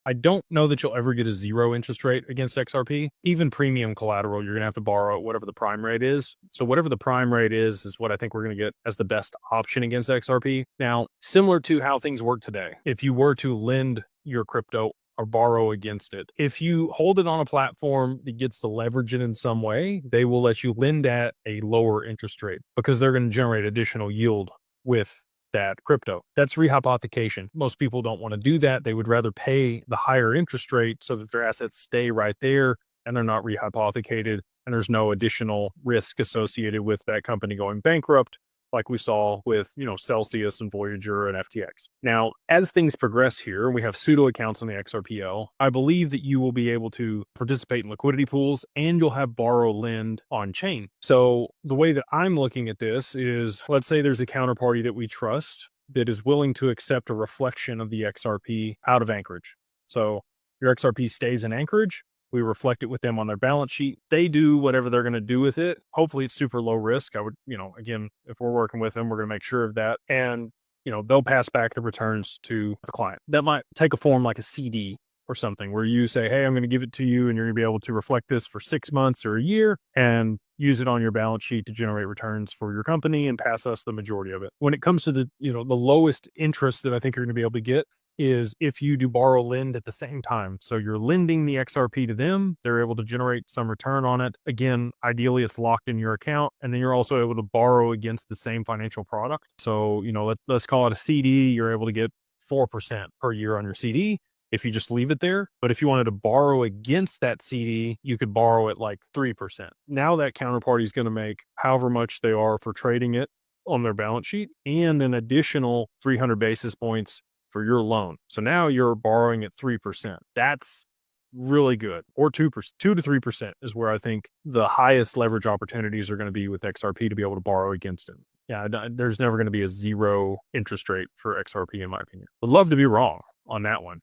I don't know that you'll ever get a zero interest rate against XRP. Even premium collateral, you're going to have to borrow at whatever the prime rate is. So whatever the prime rate is what I think we're going to get as the best option against XRP. Now, similar to how things work today, if you were to lend your crypto or borrow against it, if you hold it on a platform that gets to leverage it in some way, they will let you lend at a lower interest rate because they're going to generate additional yield with that crypto. That's rehypothecation. Most people don't want to do that. They would rather pay the higher interest rate so that their assets stay right there and they're not rehypothecated and there's no additional risk associated with that company going bankrupt, like we saw with, Celsius and Voyager and FTX. Now, as things progress here, we have pseudo accounts on the XRPL. I believe that you will be able to participate in liquidity pools and you'll have borrow lend on chain. So the way that I'm looking at this is, let's say there's a counterparty that we trust that is willing to accept a reflection of the XRP out of Anchorage. So your XRP stays in Anchorage. We reflect it with them on their balance sheet. They do whatever they're going to do with it. Hopefully it's super low risk. I would, again, if we're working with them, we're going to make sure of that. And, they'll pass back the returns to the client. That might take a form like a CD or something where you say, hey, I'm going to give it to you and you're going to be able to reflect this for 6 months or a year and use it on your balance sheet to generate returns for your company and pass us the majority of it. When it comes to the lowest interest that I think you're going to be able to get is if you do borrow lend at the same time. So you're lending the XRP to them. They're able to generate some return on it. Again, ideally it's locked in your account. And then you're also able to borrow against the same financial product. So, let's call it a CD. You're able to get 4% per year on your CD if you just leave it there. But if you wanted to borrow against that CD, you could borrow at like 3%. Now that counterparty is going to make however much they are for trading it on their balance sheet and an additional 300 basis points for your loan. So now you're borrowing at 3%. That's really good. Or 2%, 2 to 3% is where I think the highest leverage opportunities are going to be with XRP to be able to borrow against it. Yeah, there's never going to be a zero interest rate for XRP in my opinion. Would love to be wrong on that one.